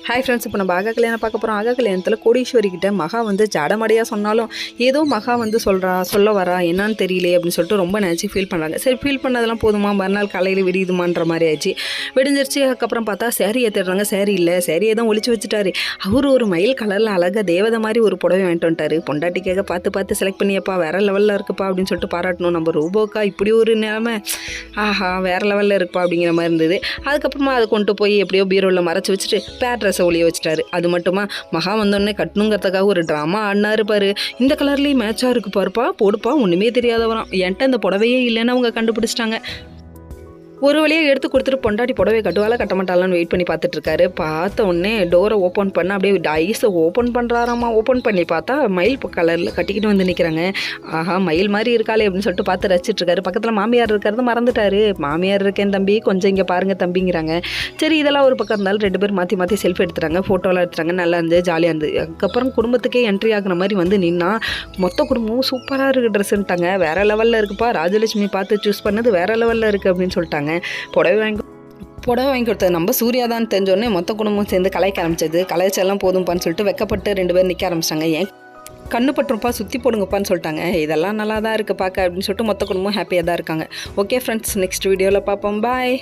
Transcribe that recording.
Hi friends, இப்போ நம்ம ஆகா கல்யாணம் பார்க்க போகிறோம். ஆகா கல்யாணத்தில் கோடீஸ்வரி கிட்ட மகா வந்து ஜாடமடையாக சொன்னாலும் ஏதோ மகா வந்து சொல்ல வரா என்னன்னு தெரியலையே அப்படின்னு சொல்லிட்டு ரொம்ப நினச்சி ஃபீல் பண்ணுறாங்க. சரி, ஃபீல் பண்ணதெல்லாம் போதுமா, மறுநாள் காலையில் விடியுதுமான்ற மாதிரி ஆயிடுச்சு. விடிஞ்சிருச்சு. அதுக்கப்புறம் பார்த்தா சேரீயை தேடுறாங்க. சேரீ இல்லை, சேரீயை தான் ஒழிச்சு வச்சுட்டாரு. அவர் ஒரு மயில் கலரில் அழகாக தேவதை மாதிரி ஒரு புடவை வாங்கிட்டு வந்துட்டாரு. பொண்டாட்டிக்காக பார்த்து செலக்ட் பண்ணியப்பா, வேறு லெவலில் இருக்குப்பா அப்படின்னு சொல்லிட்டு பாராட்டணும். நம்ம ரோபோக்கா இப்படி ஒரு நிலைமை, ஆஹா வேறு லெவலில் இருக்குப்பா அப்படிங்கிற மாதிரி இருந்தது. அதுக்கப்புறமா அதை கொண்டு போய் எப்படியோ பீரோவில் மறைச்சி வச்சுட்டு பேட்ரஸை ஒளிய வச்சுட்டாரு. அது மட்டுமா, மகா வந்தோடனே கட்டணுங்கிறதுக்காக ஒரு ட்ராமா ஆடினாரு பாரு. இந்த கலர்லேயும் மேட்சாக இருக்கு பாருப்பா, போடுப்பா, ஒன்றுமே தெரியாதவரான். என்கிட்ட இந்த புடவையே இல்லைன்னு அவங்க கண்டுபிடிச்சிட்டாங்க. ஒரு வழியாக எடுத்து கொடுத்துட்டு பொண்டாட்டி புடவை கட்டுவால கட்ட மாட்டாளான்னு வெயிட் பண்ணி பார்த்துட்டு இருக்காரு. பார்த்த உடனே டோரை ஓப்பன் பண்ண அப்படியே ஐஸை ஓப்பன் பண்ணுறாராமா. ஓப்பன் பண்ணி பார்த்தா மயில் கலரில் கட்டிக்கிட்டு வந்து நிற்கிறாங்க. ஆஹா, மயில் மாதிரி இருக்காளே அப்படின்னு சொல்லிட்டு பார்த்து ரசிச்சிட்டு இருக்காரு. பக்கத்தில் மாமியார் இருக்கிறது மறந்துட்டாரு. மாமியார் இருக்கேன் தம்பி, கொஞ்சம் இங்கே பாருங்கள் தம்பிங்கிறாங்க. சரி, இதெல்லாம் ஒரு பக்கம் இருந்தாலும் ரெண்டு பேர் மாற்றி மாற்றி செல்ஃபி எடுத்துறாங்க, ஃபோட்டோலாம் எடுத்துறாங்க. நல்லா இருந்தது, ஜாலியாக இருந்தது. அதுக்கப்புறம் குடும்பத்துக்கே என்ட்ரி ஆகிற மாதிரி வந்து நின்னா மொத்த குடும்பமும் சூப்பராக இருக்குது ட்ரெஸ்ஸுன்ட்டாங்க. வேறு லெவலில் இருக்குப்பா, ராஜலட்சுமி பார்த்து சூஸ் பண்ணது வேறு லெவலில் இருக்குது அப்படின்னு சொல்லிட்டாங்க. புடவை வாங்கி கொடுத்தது நம்ம சூர்யா தான் தெரிஞ்சோடனே மொத்த குடும்பம் சேர்ந்து கலாய்க்க ஆரம்பிச்சது. கலாய்ச்செல்லாம் போதும்ப்பான்னு சொல்லிட்டு வெக்கப்பட்டு ரெண்டு பேரும் நிற்க ஆரம்பிச்சிட்டாங்க. ஏன் கண்ணு பட்டுருப்பா, சுற்றி போடுங்கப்பான்னு சொல்லிட்டாங்க. இதெல்லாம் நல்லா தான் இருக்குது பார்க்க அப்படின்னு சொல்லிட்டு மொத்த குடும்பம் ஹாப்பியாக தான் இருக்காங்க. ஓகே ஃப்ரெண்ட்ஸ், நெக்ஸ்ட் வீடியோவில் பார்ப்போம். பாய்.